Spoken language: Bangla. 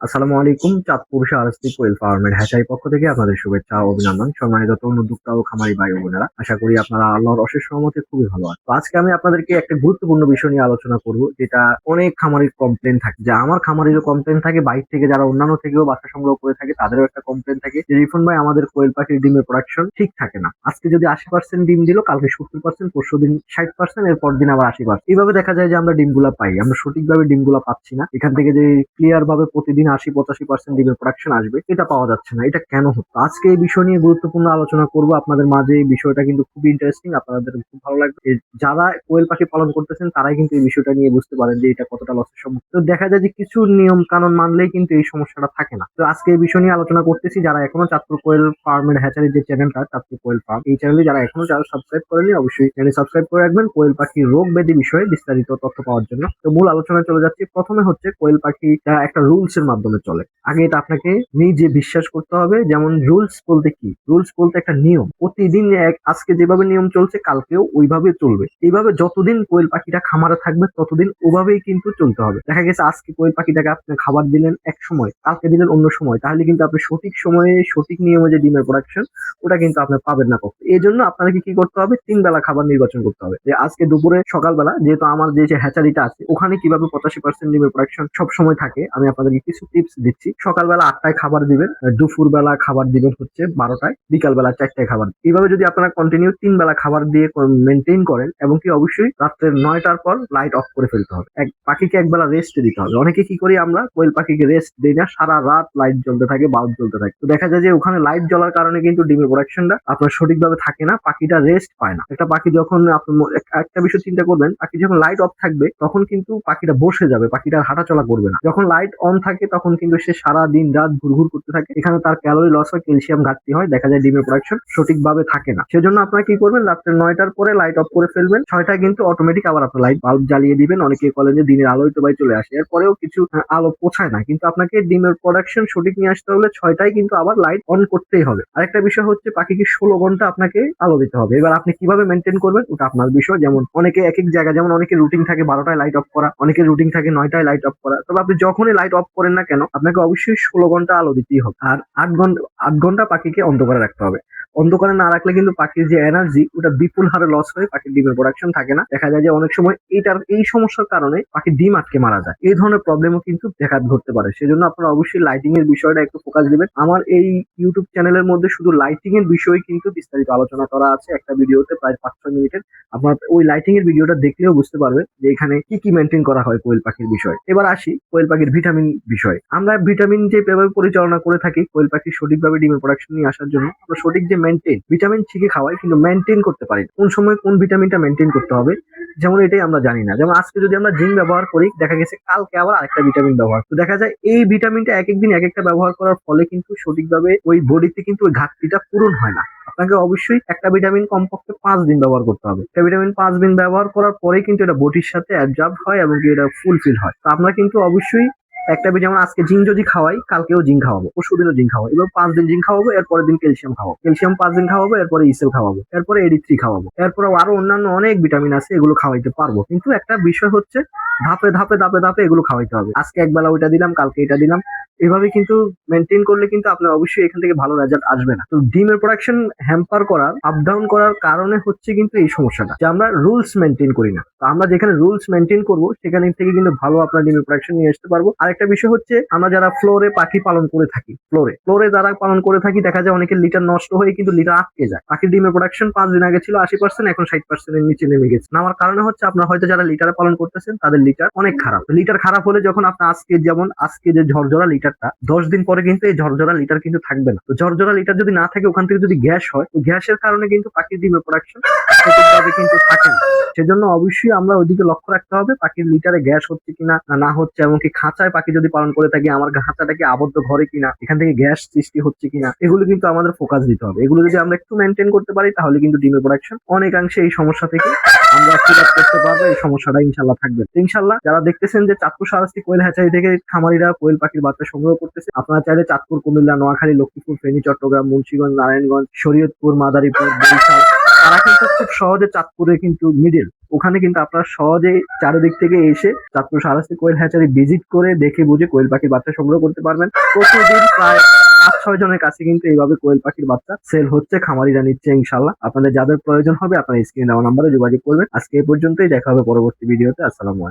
আসসালামু আলাইকুম। চাঁদপুর শাহরাস্তি কোয়েল ফার্মের হ্যাচারি পক্ষ থেকে আপনাদের শুভেচ্ছা ও অভিনন্দন। সম্মানিত তরুণ উদ্যোক্তা ও খামারি ভাই ও বোনেরা, আশা করি আপনারা আল্লাহর অশেষ রহমতে খুবই ভালো আছেন। তো আজকে আমি আপনাদেরকে একটা গুরুত্বপূর্ণ বিষয় নিয়ে আলোচনা করব, যেটা অনেক খামারির কমপ্লেন থাকে, যে আমার খামারিরও কমপ্লেন থাকে, বাইরে থেকে যারা অন্যান্য থেকেও বাচ্চা সংগ্রহ করে থাকে তাদেরও একটা কমপ্লেন থাকে যে রিফন ভাই, আমাদের কোয়েল পাখির ডিমের প্রোডাকশন ঠিক থাকে না। আজকে যদি 80% ডিম দিল, কালকে 70%, পরশু দিন 60%, এরপর দিন আবার 80%। এইভাবে দেখা যায় যে আমরা ডিমগুলা পাই, আমরা সঠিকভাবে ডিমগুলা পাচ্ছি না। এখান থেকে যে ক্লিয়ার ভাবে প্রতিদিন 80-85% ডিমের প্রোডাকশন আসবে, এটা পাওয়া যাচ্ছে না। এটা কেন হচ্ছে? আজকে এই বিষয় নিয়ে গুরুত্বপূর্ণ আলোচনা করব আপনাদের মাঝে। এই বিষয়টা কিন্তু খুব ইন্টারেস্টিং, আপনাদের খুব ভালো লাগবে। যারা কোয়েল পাখি পালন করতেছেন তারাই কিন্তু এই বিষয়টা নিয়ে বুঝতে পারেন যে এটা কতটা লসের সম্মুখীন। তো দেখা যায় যে কিছু নিয়ম কানুন মানলেই কিন্তু এই সমস্যাটা থাকে না। তো আজকে এই বিষয় নিয়ে আলোচনা করতেছি। যারা এখনো চাঁদপুর কোয়েল ফার্মের হ্যাচারির যে চ্যানেলটা চাঁদপুর কোয়েল ফার্ম, এই চ্যানেলে যারা সাবস্ক্রাইব করেনি, অবশ্যই চ্যানেল সাবস্ক্রাইব করে রাখবেন কোয়েল পাখির রোগ ব্যাধি বিষয়ে বিস্তারিত তথ্য পাওয়ার জন্য। তো মূল আলোচনায় চলে যাচ্ছি। প্রথমে হচ্ছে কোয়েল পাখি একটা রুলস এর মাধ্যমে চলে। আগে এটা আপনাকে নিজে বিশ্বাস করতে হবে। যেমন রুলস বলতে কি? রুলস বলতে একটা নিয়ম। প্রতিদিন আজকে যেভাবে নিয়ম চলছে কালকেও ওইভাবে চলবে। এইভাবে যতদিন কোয়েল পাখিটা খামারে থাকবে ততদিন ওভাবেই কিন্তু চলতে হবে। দেখা গেছে আজকে কোয়েল পাখিটাকে আপনি খাবার দিলেন এক সময়, কালকে দিলেন অন্য সময়, তাহলে কিন্তু আপনি সঠিক সময়ে সঠিক নিয়মে যে ডিমের প্রোডাকশন, ওটা কিন্তু আপনি পাবেন না কখনো। এই জন্য আপনাকে কি করতে হবে? 3 বেলা খাবার নির্বাচন করতে হবে। যে আজকে দুপুরে, সকালবেলা, যেহেতু আমার যে হ্যাচারিটা আছে ওখানে কিভাবে 85% ডিমের প্রোডাকশন সব সময় থাকে, আমি আপনাদেরকে কিছু টিপস দিচ্ছি। সকালবেলা 8টায় খাবার দিবেন, দুপুর বেলা খাবার দিবেন হচ্ছে 12টায়, বিকাল বেলা 4টায় খাবার। এইভাবে যদি আপনারা কন্টিনিউ 3 বেলা খাবার দিয়ে মেনটেন করেন, এবং কি অবশ্যই রাত্রে 9টার পর লাইট অফ করে ফেলতে হবে। পাখিকে একবেলা রেস্ট দিতে হবে। অনেকে কি করি আমরা, কোয়েল পাখিকে রেস্ট দিই না, সারা রাত লাইট জ্বলতে থাকে, বাল্ব জ্বলতে থাকে। তো দেখা যায় যে ওখানে লাইট জ্বলার কারণে কিন্তু ডিমের প্রোডাকশনটা আপনার সঠিকভাবে থাকে না, পাখিটা রেস্ট পায় না। একটা পাখি যখন আপনি একটা বিষয় চিন্তা করবেন, পাখি যখন লাইট অফ থাকবে তখন কিন্তু পাখিটা বসে যাবে, পাখিটা হাঁটা চলা করবে না। যখন লাইট অন থাকে তখন কিন্তু সে সারা দিন রাত ঘুরঘুর করতে থাকে, এখানে তার ক্যালোরি লস হয়, ক্যালসিয়াম ঘাটতি হয়, দেখা যায় ডিমের প্রোডাকশন সঠিকভাবে থাকে না। সেজন্য আপনারা কি করবেন, রাত্রে 9টার পরে লাইট অফ করে ফেলবেন, 6টায় কিন্তু অটোমেটিক আবার আপনার লাইট বাল্ব জ্বালিয়ে দিবেন। অনেকে বলেন যে দিনের আলোই তো ভাই চলে আসে, এরপরেও কিছু আলো পৌঁছায় না, কিন্তু আপনাকে ডিমের প্রোডাকশন সঠিক নিয়ে আসতে হলে 6টায় কিন্তু আবার লাইট অন করতেই হবে। আরেকটা বিষয় হচ্ছে, পাখিকে 16 ঘন্টা আপনাকে আলো দিতে হবে। এবার আপনি কিভাবে মেনটেন করবেন ওটা আপনার বিষয়। যেমন অনেকে এক এক জায়গায়, যেমন অনেকে রুটিন থাকে 12টায় লাইট অফ করা, অনেকের রুটিন থাকে 9টায় লাইট অফ করা। তবে আপনি যখনই লাইট অফ করেন না কেন, আপনাকে অবশ্যই 16 ঘন্টা আলো দিতেই হবে। আর 8 ঘন্টা পাখিকে অন্ধকারে রাখতে হবে। অন্ধকারে না রাখলে কিন্তু পাখির যে এনার্জি, ওটা বিপুল হারে লস হয়ে পাখির ডিমের প্রোডাকশন থাকে না। দেখা যায় যে অনেক সময় এই সমস্যার কারণে পাখির ডিম আটকে মারা যায়। এই ধরনের প্রবলেমও কিন্তু দেখা ঘটতে পারে। সেজন্য আপনারা অবশ্যই লাইটিং এর বিষয়টা একটু ফোকাস দিবেন। আমার এই ইউটিউব চ্যানেলের মধ্যে শুধু লাইটিং এর বিষয়ে কিন্তু বিস্তারিত আলোচনা করা আছে একটা ভিডিওতে, প্রায় 5-6 মিনিটের। আপনার ওই লাইটিং এর ভিডিওটা দেখলেও বুঝতে পারবেন যে এখানে কি কি মেনটেন করা হয় কোয়েল পাখির বিষয়ে। এবার আসি কোয়েল পাখির ভিটামিন বিষয়ে। আমরা ভিটামিন যেভাবে পরিচালনা করে থাকি কোয়েল পাখির সঠিকভাবে ডিমের প্রোডাকশন নিয়ে আসার জন্য, আমরা সঠিক যে ভিটামিন ঠিকই খাওয়াই, কিন্তু মেনটেন করতে পারি না। কোন সময় কোন ভিটামিনটা মেনটেন করতে হবে, যেমন এটাই আমরা জানি না। যেমন আজকে যদি আমরা জিঙ্ক ব্যবহার করি, দেখা গেছে কালকে আবার আরেকটা ভিটামিন ব্যবহার, তো দেখা যায় এই ভিটামিনটা এক একদিন এক একটা ব্যবহার করার ফলে কিন্তু সঠিকভাবে ওই বডিতে কিন্তু ওই ঘাটতিটা পূরণ হয় না। আপনাকে অবশ্যই একটা ভিটামিন কমপক্ষে 5 দিন ব্যবহার করতে হবে। একটা ভিটামিন 5 দিন ব্যবহার করার পরে কিন্তু এটা বডির সাথে অ্যাডজাস্ট হয় এবং এটা ফুলফিল হয়। তো আপনারা কিন্তু অবশ্যই যেমন আজকে জিঙ্ক যদি খাওয়াই, কালকেও জিঙ্ক খাওয়াবো, পরশুদিনও জিঙ্ক খাওয়াবো, এবার 5 দিন জিঙ্ক খাওয়াবো, এরপরের দিন ক্যালসিয়াম খাওয়াবো, ক্যালসিয়াম 5 দিন খাওয়াবো, এরপরে ইসেল খাওয়াবো, এরপরে এডি3 খাওয়াবো, এরপরে আরো অন্যান্য অনেক ভিটামিন আছে, এগুলো খাওয়াইতে পারবো। কিন্তু একটা বিষয় হচ্ছে, ধাপে ধাপে ধাপে ধাপে এগুলো খাওয়াইতে হবে। আজকে একবেলা ওইটা দিলাম, কালকে এটা দিলাম, এভাবে কিন্তু মেনটেন করলে কিন্তু আপনার অবশ্যই এখান থেকে ভালো রেজাল্ট আসবে না। তো ডিমের প্রোডাকশন হ্যাম্পার করার, আপ ডাউন করার কারণে হচ্ছে কিন্তু এই সমস্যাটা, যে আমরা রুলস মেনটেন করি না। তো আমরা যেখানে রুলস মেনটেন করবো সেখানে থেকে কিন্তু ভালো আপনার ডিমের প্রোডাকশন নিয়ে আসতে পারবো। আরেকটা বিষয় হচ্ছে, আমরা যারা ফ্লোরে পাখি পালন করে থাকি, ফ্লোরে যারা পালন করে থাকি, দেখা যায় অনেকের লিটার নষ্ট হয়ে কিন্তু লিটার আটকে যায়। পাখির ডিমের প্রোডাকশন 5 দিন আগে ছিল 80%, এখন 60% এর নিচে নেমে গেছে। নামার কারণে হচ্ছে, আপনার হয়তো যারা লিটারে পালন করতেছেন তাদের লিটার অনেক খারাপ। লিটার খারাপ হলে যখন আপনার আজকে যে ঝরঝরা লিটারটা, 10 দিন পরে কিন্তু এই ঝরঝরা লিটার কিন্তু থাকবে না। তো ঝরঝরা লিটার যদি না থাকে, ওখান থেকে যদি গ্যাস হয়, তো গ্যাসের কারণে কিন্তু পাখির ডিমের প্রোডাকশন সঠিকভাবে কিন্তু থাকে না। সেজন্য অবশ্যই আমরা ওইদিকে লক্ষ্য রাখতে হবে, পাখির লিটারে গ্যাস হচ্ছে কিনা না হচ্ছে, এমনকি খাঁচায় পাখি যদি পালন করে থাকি, আমার খাঁচাটাকে আবদ্ধ ঘরে কিনা, এখান থেকে গ্যাস সৃষ্টি হচ্ছে কিনা, এগুলো কিন্তু আমাদের ফোকাস দিতে হবে। এগুলো যদি আমরা একটু মেনটেন করতে পারি, তাহলে কিন্তু ডিমের প্রোডাকশন অনেকাংশে এই সমস্যা থেকে আমরা ফিল করতে পারবো। এই সমস্যাটা ইনশাল্লাহ থাকবে। ইনশাল্লাহ যারা দেখতেছেন যে চাঁদপুর শাহরাস্তি কোয়েল হ্যাচারি থেকে খামারিরা কোয়েল পাখির বাচ্চা সংগ্রহ করতেছে, আপনারা চাইলে চাঁদপুর, কুমিল্লা, নোয়াখালী, লক্ষ্মীপুর, ফেনী, চট্টগ্রাম, মুন্সিগঞ্জ, নারায়ণগঞ্জ, শরীয়তপুর, মাদারীপুর, বরিশাল, তারা কিন্তু খুব সহজে চাঁদপুরে কিন্তু মিডিল ওখানে কিন্তু আপনারা সহজে চারিদিক থেকে এসে চাঁদপুর শাহরাস্তি কোয়েল হ্যাচারি ভিজিট করে দেখে বুঝে কোয়েল পাখির বাচ্চা সংগ্রহ করতে পারবেন। প্রতিদিন প্রায় 5-6 জনের কাছে কিন্তু এইভাবে কোয়েল পাখির বাচ্চা সেল হচ্ছে, খামারিরা নিচ্ছে ইনশাল্লাহ। আপনাদের যাদের প্রয়োজন হবে আপনারা স্ক্রিনে দেওয়া নাম্বারে যোগাযোগ করবেন। আজকে এই পর্যন্তই, দেখা হবে পরবর্তী ভিডিওতে। আসসালামু আলাইকুম।